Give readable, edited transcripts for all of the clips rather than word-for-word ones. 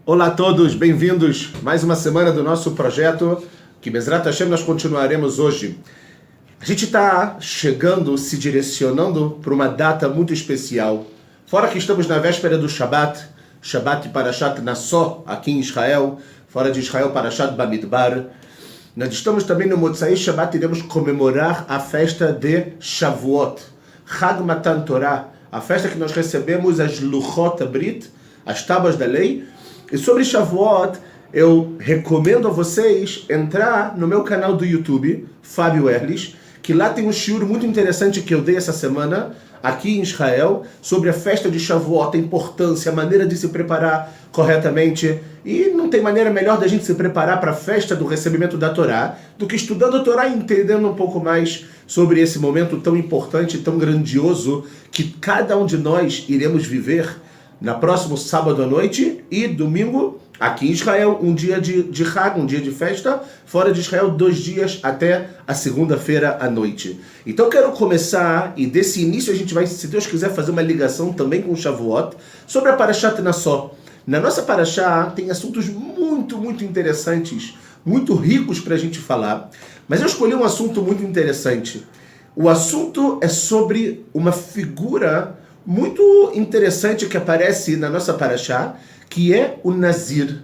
Olá a todos, bem-vindos mais uma semana do nosso projeto, que Bezrat Hashem nós continuaremos hoje. A gente está chegando, se direcionando para uma data muito especial. Fora que estamos na véspera do Shabbat de Parashat Nassó, aqui em Israel, fora de Israel, Parashat Bamidbar. Nós estamos também no Motzai Shabbat, iremos comemorar a festa de Shavuot, Chag Matan Torah, a festa que nós recebemos as Luchot Brit, as tábuas da lei. E sobre Shavuot, eu recomendo a vocês entrar no meu canal do YouTube, Fábio Erlich, que lá tem um shiur muito interessante que eu dei essa semana, aqui em Israel, sobre a festa de Shavuot, a importância, a maneira de se preparar corretamente. E não tem maneira melhor da gente se preparar para a festa do recebimento da Torá do que estudando a Torá e entendendo um pouco mais sobre esse momento tão importante, tão grandioso, que cada um de nós iremos viver na próximo sábado à noite e domingo, aqui em Israel, um dia de Hag, um dia de festa, fora de Israel, 2 dias até a segunda-feira à noite. Então quero começar, e desse início a gente vai, se Deus quiser, fazer uma ligação também com o Shavuot, sobre a Parashat Nassó. Na nossa Parashá tem assuntos muito interessantes, muito ricos para a gente falar, mas eu escolhi um assunto muito interessante. O assunto é sobre uma figura muito interessante que aparece na nossa Parashá, que é o Nazir,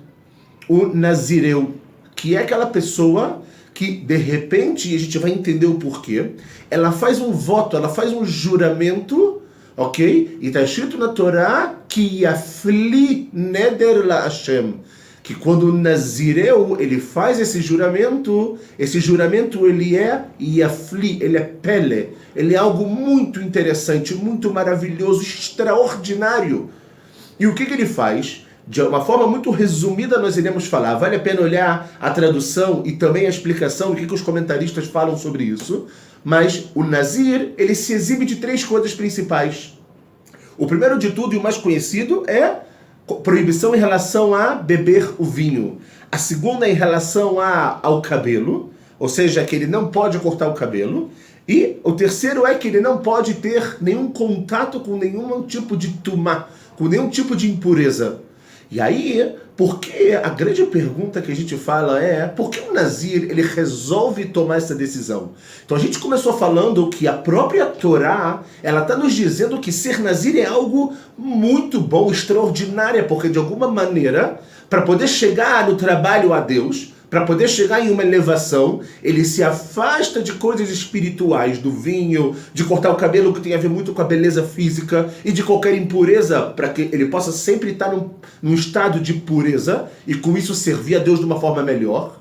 o Nazireu, que é aquela pessoa que, de repente, a gente vai entender o porquê, ela faz um voto, ela faz um juramento, ok? E está escrito na Torá que Yafli Neder La Hashem, que quando o Nazireu ele faz esse juramento ele é Yafli, ele é Pele, ele é algo muito interessante, muito maravilhoso, extraordinário. E o que ele faz? De uma forma muito resumida nós iremos falar, vale a pena olhar a tradução e também a explicação do que os comentaristas falam sobre isso, mas o Nazir, ele se exibe de 3 coisas principais. O primeiro de tudo e o mais conhecido é proibição em relação a beber o vinho. A segunda é em relação ao cabelo, ou seja, que ele não pode cortar o cabelo. E o terceiro é que ele não pode ter nenhum contato com nenhum tipo de tumá, com nenhum tipo de impureza. E aí, porque a grande pergunta que a gente fala é, por que o Nazir ele resolve tomar essa decisão? Então a gente começou falando que a própria Torá, ela está nos dizendo que ser Nazir é algo muito bom, extraordinário, porque de alguma maneira, para poder chegar no trabalho a Deus, para poder chegar em uma elevação, ele se afasta de coisas espirituais, do vinho, de cortar o cabelo, que tem a ver muito com a beleza física, e de qualquer impureza, para que ele possa sempre estar num estado de pureza, e com isso servir a Deus de uma forma melhor.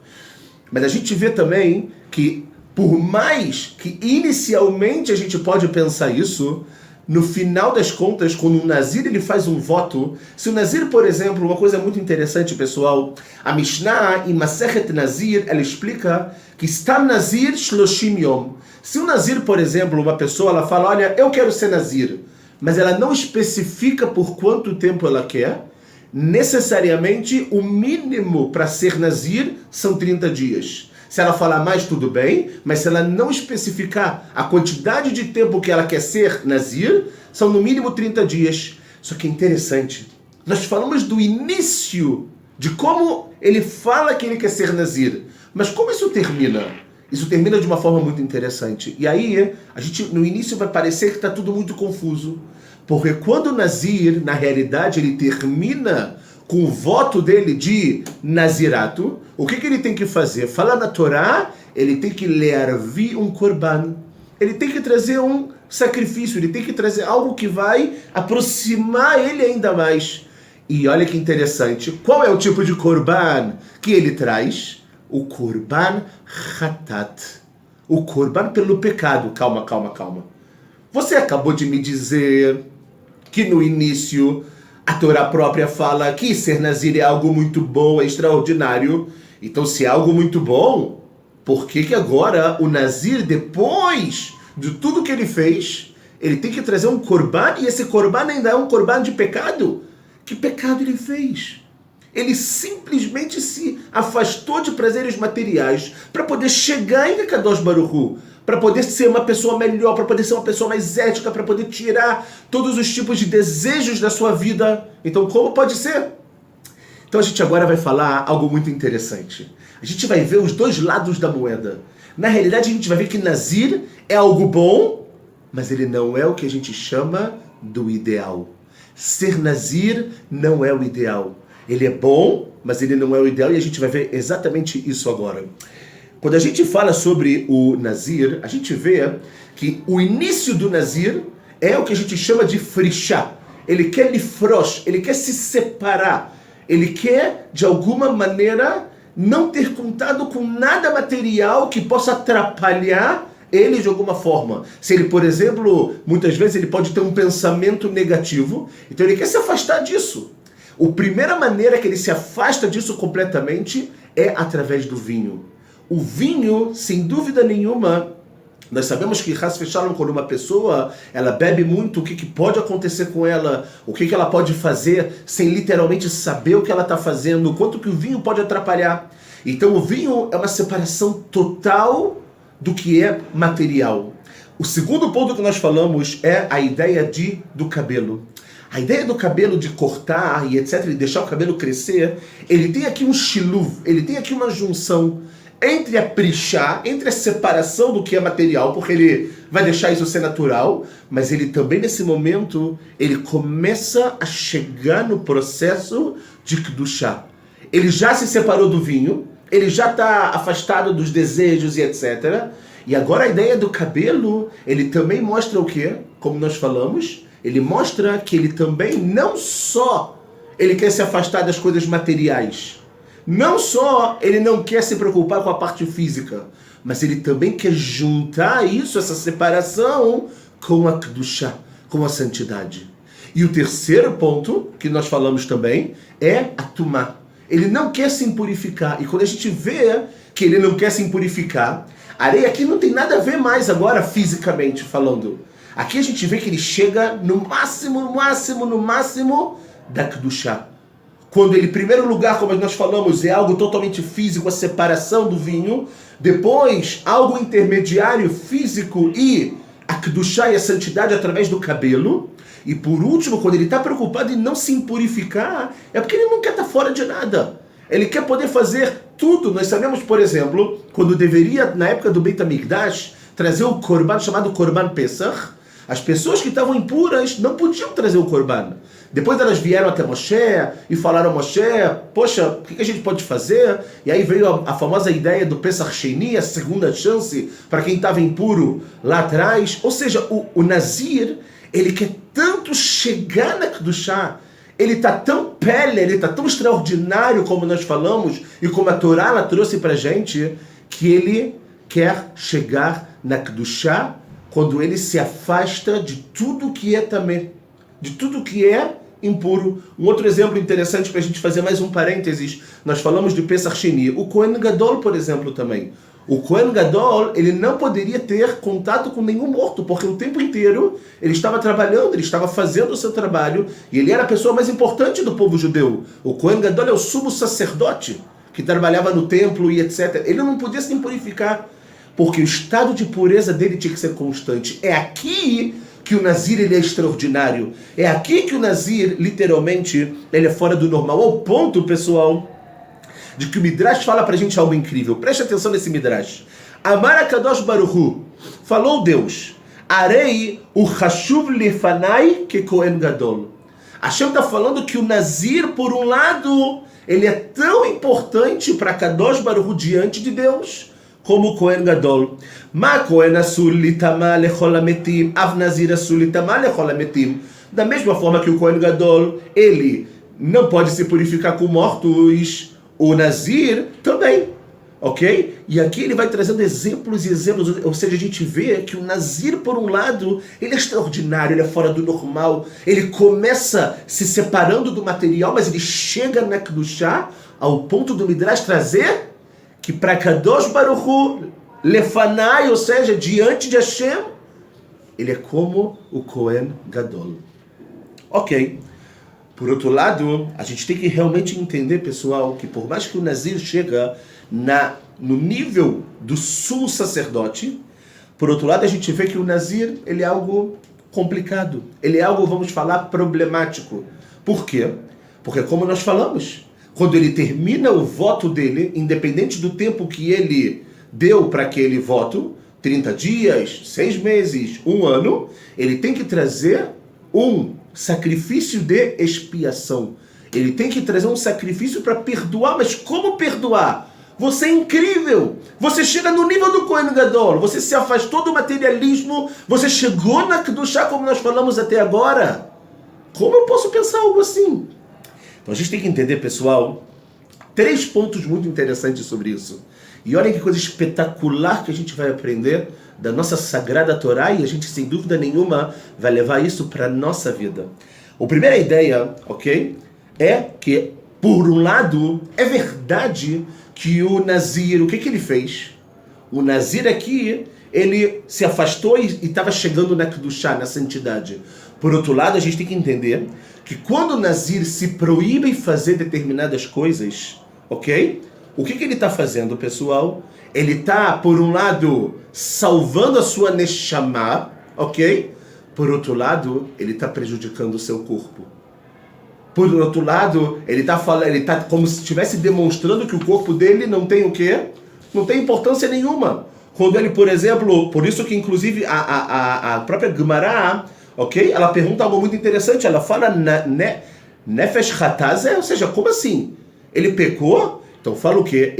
Mas a gente vê também que, por mais que inicialmente a gente pode pensar isso, no final das contas, quando o Nazir ele faz um voto, se o Nazir, por exemplo, uma coisa muito interessante, pessoal, a Mishnah em Masechet Nazir, ela explica que está Nazir Shloshim Yom. Se o Nazir, por exemplo, uma pessoa, ela fala, olha, eu quero ser Nazir, mas ela não especifica por quanto tempo ela quer, necessariamente o mínimo para ser Nazir são 30 dias. Se ela falar mais, tudo bem, mas se ela não especificar a quantidade de tempo que ela quer ser Nazir, são no mínimo 30 dias. Só que é interessante, nós falamos do início, de como ele fala que ele quer ser Nazir, mas como isso termina? Isso termina de uma forma muito interessante. E aí, a gente no início vai parecer que está tudo muito confuso, porque quando o Nazir, na realidade, ele termina com o voto dele de Nazirato, o que ele tem que fazer? Fala na Torá, ele tem que learvi um korban. Ele tem que trazer um sacrifício, ele tem que trazer algo que vai aproximar ele ainda mais. E olha que interessante, qual é o tipo de korban que ele traz? O korban hatat. O korban pelo pecado. Calma. Você acabou de me dizer que no início a Torá própria fala que ser Nazir é algo muito bom, é extraordinário. Então, se é algo muito bom, por que agora o Nazir, depois de tudo que ele fez, ele tem que trazer um korban, e esse korban ainda é um korban de pecado? Que pecado ele fez? Ele simplesmente se afastou de prazeres materiais para poder chegar em Kadosh Baruch Hu, para poder ser uma pessoa melhor, para poder ser uma pessoa mais ética, para poder tirar todos os tipos de desejos da sua vida. Então, como pode ser? Então a gente agora vai falar algo muito interessante. A gente vai ver os dois lados da moeda. Na realidade, a gente vai ver que Nazir é algo bom, mas ele não é o que a gente chama do ideal. Ser Nazir não é o ideal. Ele é bom, mas ele não é o ideal, e a gente vai ver exatamente isso agora. Quando a gente fala sobre o Nazir, a gente vê que o início do Nazir é o que a gente chama de frishá. Ele quer lifrosh, ele quer se separar. Ele quer, de alguma maneira, não ter contato com nada material que possa atrapalhar ele de alguma forma. Se ele, por exemplo, muitas vezes ele pode ter um pensamento negativo, então ele quer se afastar disso. A primeira maneira que ele se afasta disso completamente é através do vinho. O vinho, sem dúvida nenhuma, nós sabemos que quando uma pessoa ela bebe muito, o que pode acontecer com ela, o que ela pode fazer sem literalmente saber o que ela está fazendo, o quanto que o vinho pode atrapalhar. Então o vinho é uma separação total do que é material. O segundo ponto que nós falamos é a ideia do cabelo. A ideia do cabelo de cortar e etc, e deixar o cabelo crescer, ele tem aqui um shiluv, ele tem aqui uma junção entre a prishá, entre a separação do que é material, porque ele vai deixar isso ser natural, mas ele também nesse momento, ele começa a chegar no processo de kedushá. Ele já se separou do vinho, ele já está afastado dos desejos e etc. E agora a ideia do cabelo, ele também mostra o quê? Como nós falamos, ele mostra que ele também não só ele quer se afastar das coisas materiais, não só ele não quer se preocupar com a parte física, mas ele também quer juntar isso, essa separação, com a kedushá, com a santidade. E o terceiro ponto que nós falamos também é a tumá. Ele não quer se impurificar. E quando a gente vê que ele não quer se impurificar, a areia aqui não tem nada a ver mais agora fisicamente falando. Aqui a gente vê que ele chega no máximo da kedushá. Quando ele, em primeiro lugar, como nós falamos, é algo totalmente físico, a separação do vinho. Depois, algo intermediário, físico e a kedushá e a santidade através do cabelo. E por último, quando ele está preocupado em não se impurificar, é porque ele não quer estar fora de nada. Ele quer poder fazer tudo. Nós sabemos, por exemplo, quando deveria, na época do Beit HaMikdash, trazer o korban chamado Korban Pesach, as pessoas que estavam impuras não podiam trazer o korban. Depois elas vieram até Moshe e falaram a Moshe, poxa, o que a gente pode fazer? E aí veio a famosa ideia do Pesach Sheni, a segunda chance para quem estava impuro lá atrás. Ou seja, o Nazir, ele quer tanto chegar na Kedushá, ele está tão pele, ele está tão extraordinário, como nós falamos, e como a Torá ela trouxe para a gente, que ele quer chegar na Kedushá quando ele se afasta de tudo que é também, de tudo que é impuro. Um outro exemplo interessante para a gente fazer mais um parênteses, nós falamos de Pesach Sheni, o Kohen Gadol, por exemplo, também. O Kohen Gadol, ele não poderia ter contato com nenhum morto, porque o tempo inteiro ele estava trabalhando, ele estava fazendo o seu trabalho, e ele era a pessoa mais importante do povo judeu. O Kohen Gadol é o sumo sacerdote, que trabalhava no templo e etc. Ele não podia se impurificar, porque o estado de pureza dele tinha que ser constante. É aqui que o Nazir ele é extraordinário. É aqui que o Nazir, literalmente, ele é fora do normal. Ao ponto, pessoal, de que o Midrash fala pra gente algo incrível. Preste atenção nesse Midrash. Amar HaKadosh Baruch Hu, falou Deus, Arei o Hashuv Lefanai que Kohen Gadol. Hashem está falando que o Nazir, por um lado, ele é tão importante para Kadosh Baruch Hu diante de Deus, como o Kohen Gadol. Ma Kohen asur litama lechol hametim, av Nazir asur litama lechol hametim. Da mesma forma que o Kohen Gadol, ele não pode se purificar com mortos, o Nazir também, ok? E aqui ele vai trazendo exemplos e exemplos, ou seja, a gente vê que o Nazir, por um lado, ele é extraordinário, ele é fora do normal, ele começa se separando do material, mas ele chega na Kedushá, ao ponto do Midrash trazer que para Kadosh Baruch Hu, Lefanai, ou seja, diante de Hashem, ele é como o Kohen Gadol. Ok. Por outro lado, a gente tem que realmente entender, pessoal, que por mais que o Nazir chega no nível do sumo sacerdote, por outro lado, a gente vê que o Nazir, ele é algo complicado. Ele é algo, vamos falar, problemático. Por quê? Porque como nós falamos, quando ele termina o voto dele, independente do tempo que ele deu para aquele voto, 30 dias, 6 meses, 1 ano, ele tem que trazer um sacrifício de expiação. Ele tem que trazer um sacrifício para perdoar. Mas como perdoar? Você é incrível. Você chega no nível do Kohen Gadol. Você se afastou do materialismo. Você chegou na Kedushá, como nós falamos até agora. Como eu posso pensar algo assim? Então a gente tem que entender, pessoal, 3 pontos muito interessantes sobre isso. E olhem que coisa espetacular que a gente vai aprender da nossa sagrada Torá, e a gente, sem dúvida nenhuma, vai levar isso para a nossa vida. A primeira ideia, ok, é que, por um lado, é verdade que o Nazir, o que ele fez? O Nazir aqui, ele se afastou e estava chegando na Kedushá, na santidade. Por outro lado, a gente tem que entender que quando o Nazir se proíbe fazer determinadas coisas, ok? O que ele está fazendo, pessoal? Ele está, por um lado, salvando a sua Neshama, ok? Por outro lado, ele está prejudicando o seu corpo. Por outro lado, ele está como se estivesse demonstrando que o corpo dele não tem o quê? Não tem importância nenhuma. Quando ele, por exemplo, por isso que inclusive a própria Gemara, ok? Ela pergunta algo muito interessante. Ela fala Nefesh Hatazé, ou seja, como assim? Ele pecou? Então fala o quê?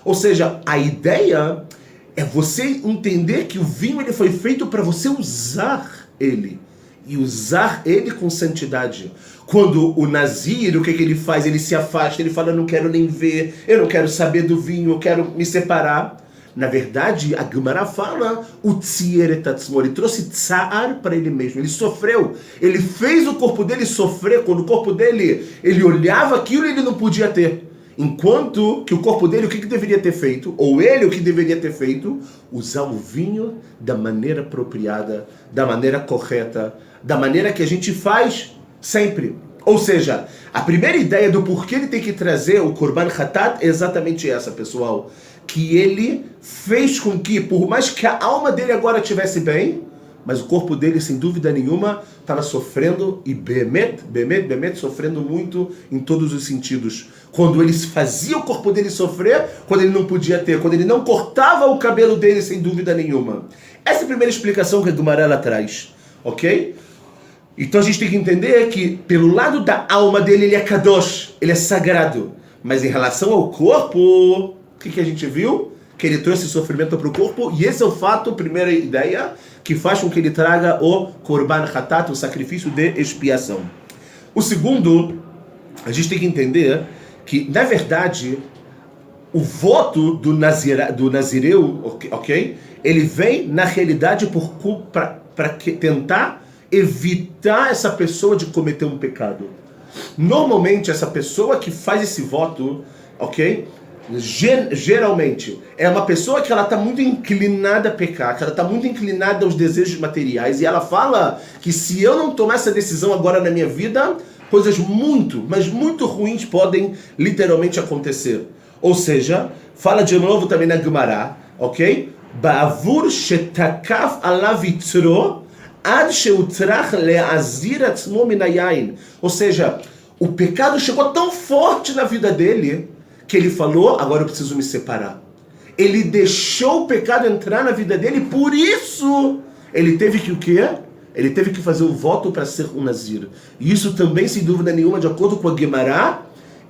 Ou seja, a ideia é você entender que o vinho ele foi feito para você usar ele. E usar ele com santidade. Quando o Nazir, o que ele faz? Ele se afasta, ele fala, eu não quero nem ver, eu não quero saber do vinho, eu quero me separar. Na verdade, a Gemara fala, o tzier etatzmo, ele trouxe tsa'ar para ele mesmo, ele sofreu, ele fez o corpo dele sofrer, quando o corpo dele, ele olhava aquilo e ele não podia ter. Enquanto que o corpo dele, o que deveria ter feito? Ou ele, o que deveria ter feito? Usar o vinho da maneira apropriada, da maneira correta, da maneira que a gente faz sempre. Ou seja, a primeira ideia do porquê ele tem que trazer o Korban Hatat é exatamente essa, pessoal. Que ele fez com que, por mais que a alma dele agora estivesse bem, mas o corpo dele, sem dúvida nenhuma, estava sofrendo, e bemet, sofrendo muito em todos os sentidos. Quando ele fazia o corpo dele sofrer, quando ele não podia ter, quando ele não cortava o cabelo dele, sem dúvida nenhuma. Essa é a primeira explicação que a Gemara traz, ok? Então a gente tem que entender que, pelo lado da alma dele, ele é kadosh, ele é sagrado. Mas em relação ao corpo, o que a gente viu? Que ele trouxe sofrimento para o corpo, e esse é o fato, primeira ideia, que faz com que ele traga o Korban Hatat, o sacrifício de expiação. O segundo, a gente tem que entender que, na verdade, o voto do Nazireu, ok? Ele vem, na realidade, para tentar evitar essa pessoa de cometer um pecado. Normalmente, essa pessoa que faz esse voto, ok? Geralmente, é uma pessoa que ela está muito inclinada a pecar, que ela está muito inclinada aos desejos materiais, e ela fala que se eu não tomar essa decisão agora na minha vida, coisas muito, mas muito ruins podem literalmente acontecer. Ou seja, fala de novo também na Gemara, ok? Ba'avur shetakaf alav yitzro ad sheutrach le'azir atzmo min hayayin. Ou seja, o pecado chegou tão forte na vida dele que ele falou, agora eu preciso me separar. Ele deixou o pecado entrar na vida dele, por isso ele teve que o quê? Ele teve que fazer o voto para ser um Nazir. E isso também, sem dúvida nenhuma, de acordo com a Gemara,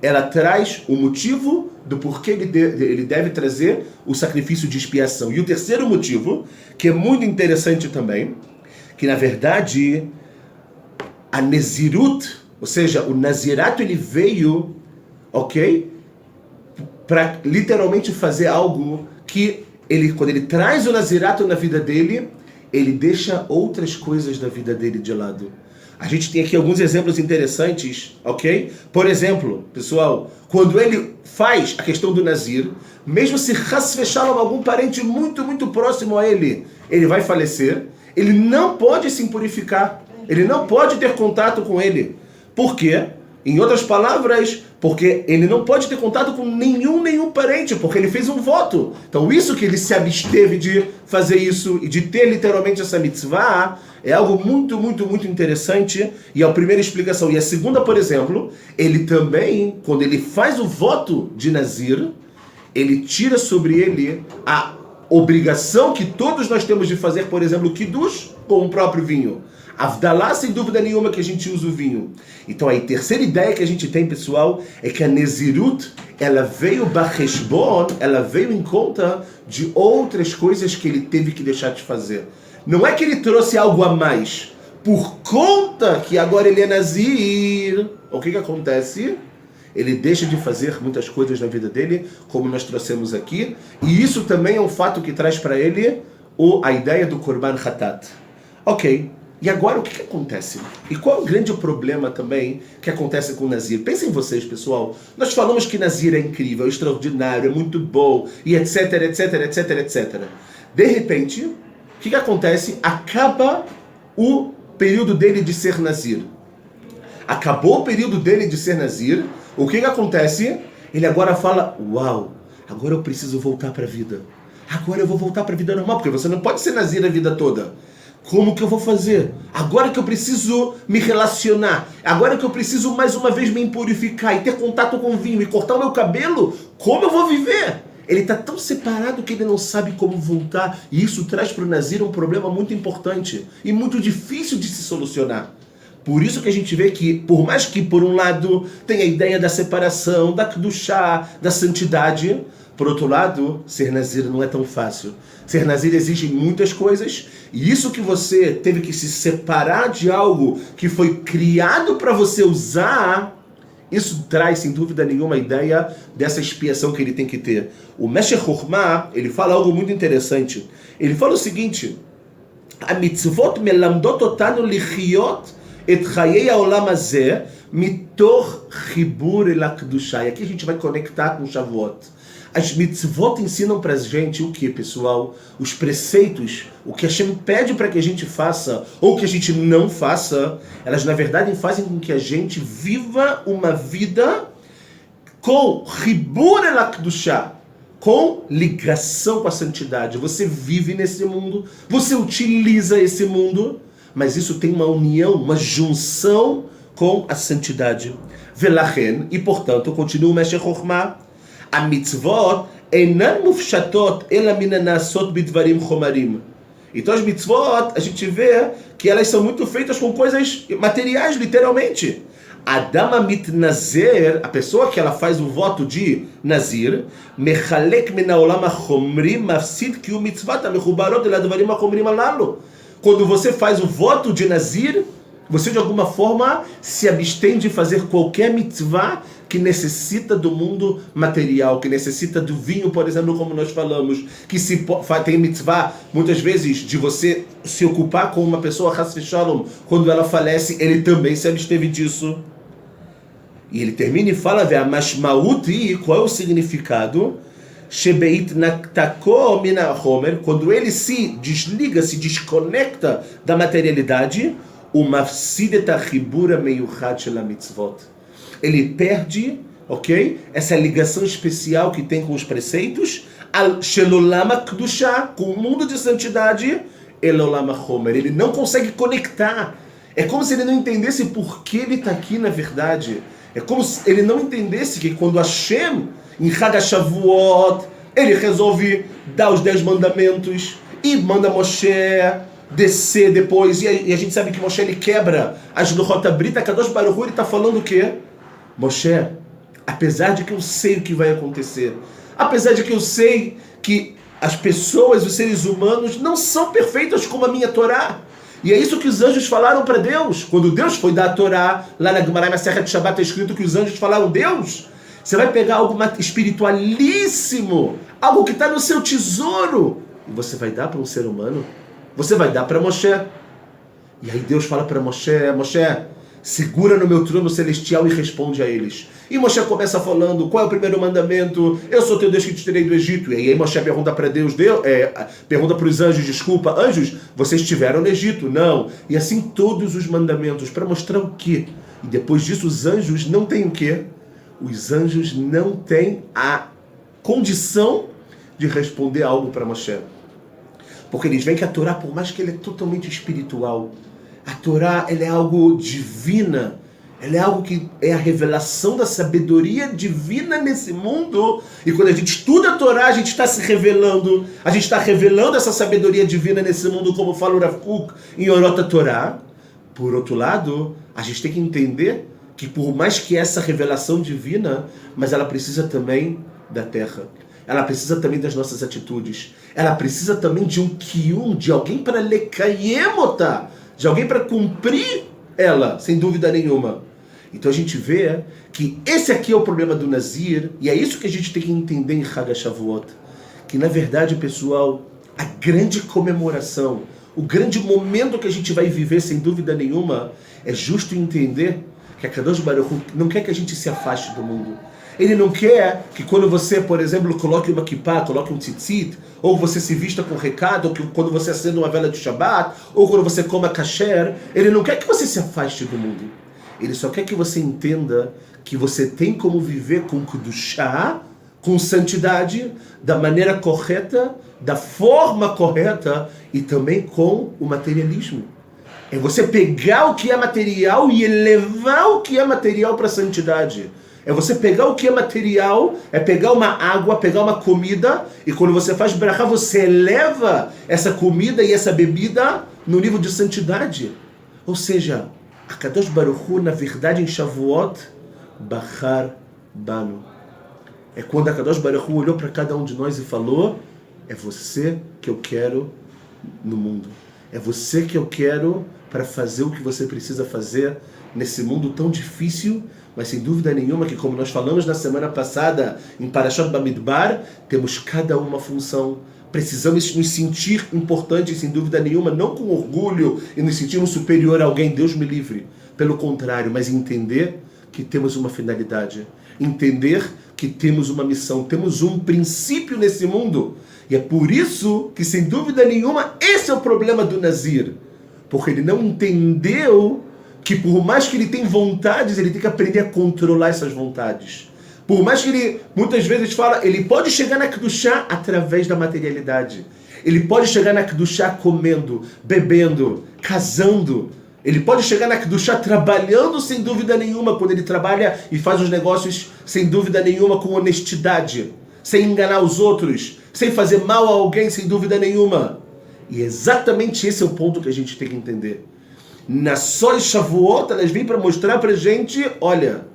ela traz o motivo do porquê ele deve trazer o sacrifício de expiação. E o terceiro motivo, que é muito interessante também, que na verdade a Nezirut, ou seja, o Nazirato, ele veio, ok? Para literalmente fazer algo que ele, quando ele traz o Nazirato na vida dele, ele deixa outras coisas da vida dele de lado. A gente tem aqui alguns exemplos interessantes, ok? Por exemplo, pessoal, quando ele faz a questão do Nazir, mesmo se Chas v'Shalom, algum parente muito, muito próximo a ele, ele vai falecer, ele não pode se impurificar, ele não pode ter contato com ele. Por quê? Em outras palavras, porque ele não pode ter contato com nenhum parente, porque ele fez um voto. Então isso que ele se absteve de fazer isso e de ter literalmente essa mitzvah é algo muito interessante e é a primeira explicação. E a segunda, por exemplo, ele também, quando ele faz o voto de Nazir, ele tira sobre ele a obrigação que todos nós temos de fazer, por exemplo, o Kiddush com o próprio vinho. Avdalá, sem dúvida nenhuma, que a gente usa o vinho. Então, a terceira ideia que a gente tem, pessoal, é que a Nezirut, ela veio bacheshbon, ela veio em conta de outras coisas que ele teve que deixar de fazer. Não é que ele trouxe algo a mais. Por conta que agora ele é Nazir, o que acontece? Ele deixa de fazer muitas coisas na vida dele, como nós trouxemos aqui. E isso também é um fato que traz para ele a ideia do Korban Hatat. Ok. E agora o que acontece? E qual é o grande problema também que acontece com o Nazir? Pensem vocês, pessoal. Nós falamos que Nazir é incrível, é extraordinário, é muito bom, e etc. De repente, o que acontece? Acaba o período dele de ser Nazir. Acabou o período dele de ser Nazir. O que acontece? Ele agora fala, uau, agora eu preciso voltar para a vida. Agora eu vou voltar para a vida normal, porque você não pode ser Nazir a vida toda. Como que eu vou fazer? Agora que eu preciso me relacionar, agora que eu preciso mais uma vez me impurificar e ter contato com o vinho e cortar o meu cabelo, como eu vou viver? Ele está tão separado que ele não sabe como voltar, e isso traz para o Nazir um problema muito importante e muito difícil de se solucionar. Por isso que a gente vê que, por mais que por um lado tenha a ideia da separação, da Kedushá, da santidade, por outro lado, ser Nazir não é tão fácil. Ser Nazir exige muitas coisas, e isso que você teve que se separar de algo que foi criado para você usar, isso traz, sem dúvida nenhuma, a ideia dessa expiação que ele tem que ter. O Meshech Chokhmah, ele fala algo muito interessante. Ele fala o seguinte, a mitzvot melamdot otanu lichiyot et chayei haolam hazeh mitoch chibur el hakedushá. E aqui a gente vai conectar com Shavuot. As mitzvot ensinam pra gente o que, pessoal? Os preceitos, o que Hashem pede para que a gente faça, ou que a gente não faça, elas na verdade fazem com que a gente viva uma vida com Chibur el Hakedushá, com ligação com a santidade. Você vive nesse mundo, você utiliza esse mundo, mas isso tem uma união, uma junção com a santidade. Velachen, e portanto, continua o Meshech Chokhmah, a mitzvot enan mufshatot ela minanasot bidvarim chomarim. Então as mitzvot, a gente vê que elas são muito feitas com coisas materiais, literalmente. Adama mitnazer, a pessoa que ela faz o voto de Nazir, mechalek min haolam hachomrim mafsid ki u mitzvat amechubarot el advarim hachomrim alalu. Quando você faz o voto de Nazir, você de alguma forma se abstém de fazer qualquer mitzvah que necessita do mundo material, que necessita do vinho, por exemplo, como nós falamos, que se tem mitzvah, muitas vezes, de você se ocupar com uma pessoa, Chas v'Shalom, quando ela falece, ele também se absteve disso. E ele termina e fala, Ve'amashmaut, qual é o significado? Shebeit naktako min hachomer, quando ele se desliga, se desconecta da materialidade, o mafsid et hachibur hameyuchad shel hamitzvot. Ele perde, ok? Essa ligação especial que tem com os preceitos, shel olam hakedushá, com o mundo de santidade, el olam hachomer. Ele não consegue conectar. É como se ele não entendesse por que ele está aqui na verdade. É como se ele não entendesse que quando Hashem, em Chag HaShavuot, ele resolve dar os 10 mandamentos e manda Moshe descer depois, e a gente sabe que Moshe ele quebra as Luchot HaBrit, a Kadosh Baruch Hu, ele está falando o quê? Moshe, apesar de que eu sei o que vai acontecer, apesar de que eu sei que as pessoas, os seres humanos, não são perfeitos como a minha Torá, e é isso que os anjos falaram para Deus. Quando Deus foi dar a Torá, lá na Gemara Masechet Shabbat está escrito que os anjos falaram, Deus, você vai pegar algo espiritualíssimo, algo que está no seu tesouro, e você vai dar para um ser humano? Você vai dar para Moshe. E aí Deus fala para Moshe, Moshe, segura no meu trono celestial e responde a eles. E Moshe começa falando, qual é o primeiro mandamento? Eu sou teu Deus que te tirei do Egito. E aí Moshe pergunta para Deus, pergunta para os anjos, desculpa, anjos, vocês estiveram no Egito? Não. E assim todos os mandamentos, para mostrar o quê? E depois disso, os anjos não têm o quê? Os anjos não têm a condição de responder algo para Moshe. Porque eles veem que a Torá, por mais que ela é totalmente espiritual, a Torá ela é algo divina, ela é algo que é a revelação da sabedoria divina nesse mundo. E quando a gente estuda a Torá, a gente está se revelando, a gente está revelando essa sabedoria divina nesse mundo, como fala o Rav Kook em Orot Torá. Por outro lado, a gente tem que entender que por mais que essa revelação divina, mas ela precisa também da terra. Ela precisa também das nossas atitudes. Ela precisa também de um kiyum, de alguém para lekayemota, de alguém para cumprir ela, sem dúvida nenhuma. Então a gente vê que esse aqui é o problema do Nazir, e é isso que a gente tem que entender em Chag HaShavuot. Que na verdade, pessoal, a grande comemoração, o grande momento que a gente vai viver, sem dúvida nenhuma, é justo entender que a Kadosh Baruch Hu não quer que a gente se afaste do mundo. Ele não quer que quando você, por exemplo, coloque uma kippah, coloque um tzitzit, ou você se vista com recado, ou que quando você acenda uma vela de Shabbat, ou quando você coma kasher, ele não quer que você se afaste do mundo. Ele só quer que você entenda que você tem como viver com kedushá, com santidade, da maneira correta, da forma correta e também com o materialismo. É você pegar o que é material e elevar o que é material para a santidade. É você pegar o que é material, é pegar uma água, pegar uma comida, e quando você faz brachá, você eleva essa comida e essa bebida no nível de santidade. Ou seja, a Kadosh Baruch Hu, na verdade, em Shavuot, Bachar Banu. É quando a Kadosh Baruch Hu olhou para cada um de nós e falou: é você que eu quero no mundo. É você que eu quero para fazer o que você precisa fazer nesse mundo tão difícil, mas sem dúvida nenhuma que, como nós falamos na semana passada em Parashat Bamidbar, temos cada uma função. Precisamos nos sentir importantes, sem dúvida nenhuma, não com orgulho e nos sentirmos superior a alguém, Deus me livre. Pelo contrário, mas entender que temos uma finalidade. Entender que temos uma missão, temos um princípio nesse mundo. E é por isso que, sem dúvida nenhuma, esse é o problema do Nazir. Porque ele não entendeu que por mais que ele tenha vontades, ele tem que aprender a controlar essas vontades. Por mais que ele, muitas vezes fala, ele pode chegar na Kedushá através da materialidade. Ele pode chegar na Kedushá comendo, bebendo, casando. Ele pode chegar na Kedushá trabalhando sem dúvida nenhuma, quando ele trabalha e faz os negócios sem dúvida nenhuma, com honestidade, sem enganar os outros, sem fazer mal a alguém sem dúvida nenhuma. E exatamente esse é o ponto que a gente tem que entender. Na Sol Shavuot, elas vêm para mostrar para a gente, olha,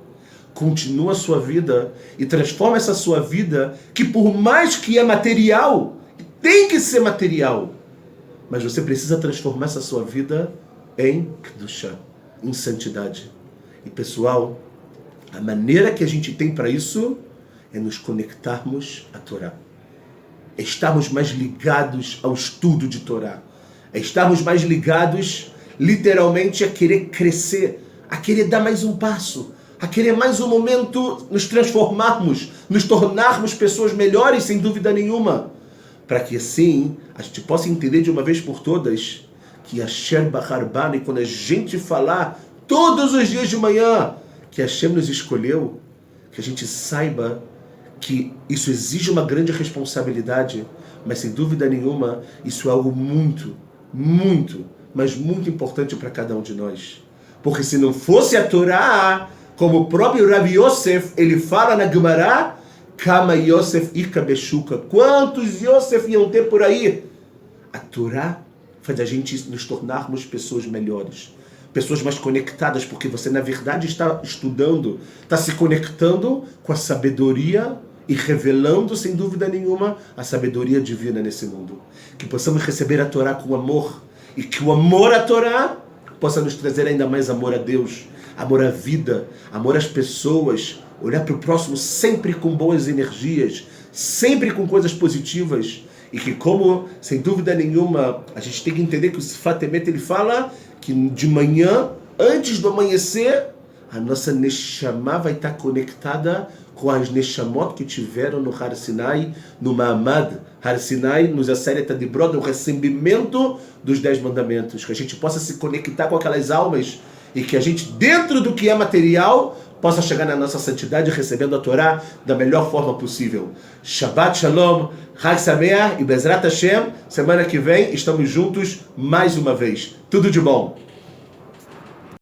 continua a sua vida e transforma essa sua vida, que por mais que é material, tem que ser material, mas você precisa transformar essa sua vida em Kedushá, em santidade. E pessoal, a maneira que a gente tem para isso é nos conectarmos à Torá. É estarmos mais ligados ao estudo de Torá. É estarmos mais ligados, literalmente, a querer crescer, a querer dar mais um passo, a querer mais um momento nos transformarmos, nos tornarmos pessoas melhores, sem dúvida nenhuma. Para que assim a gente possa entender de uma vez por todas que Hashem Bachar Banu, e quando a gente falar todos os dias de manhã que Hashem nos escolheu, que a gente saiba que isso exige uma grande responsabilidade, mas sem dúvida nenhuma isso é algo muito, muito, mas muito importante para cada um de nós. Porque se não fosse a Torá, como o próprio Rav Yosef, ele fala na Gemara, Kama Yosef Ika Beshuka, quantos Yosef iam ter por aí? A Torá faz a gente nos tornarmos pessoas melhores, pessoas mais conectadas, porque você na verdade está estudando, está se conectando com a sabedoria e revelando, sem dúvida nenhuma, a sabedoria divina nesse mundo. Que possamos receber a Torá com amor, e que o amor à Torá possa nos trazer ainda mais amor a Deus, amor à vida, amor às pessoas, olhar para o próximo sempre com boas energias, sempre com coisas positivas. E que, como, sem dúvida nenhuma, a gente tem que entender que o Sfat Emet, ele fala que de manhã, antes do amanhecer, a nossa Neshama vai estar conectada com as Neshamot que tiveram no Har Sinai, no Ma'amad Har Sinai, nos Aseret Adibrot, no recebimento dos 10 mandamentos. Que a gente possa se conectar com aquelas almas e que a gente, dentro do que é material, possa chegar na nossa santidade recebendo a Torá da melhor forma possível. Shabbat Shalom, Chag Sameach e Bezrat Hashem, semana que vem estamos juntos mais uma vez. Tudo de bom.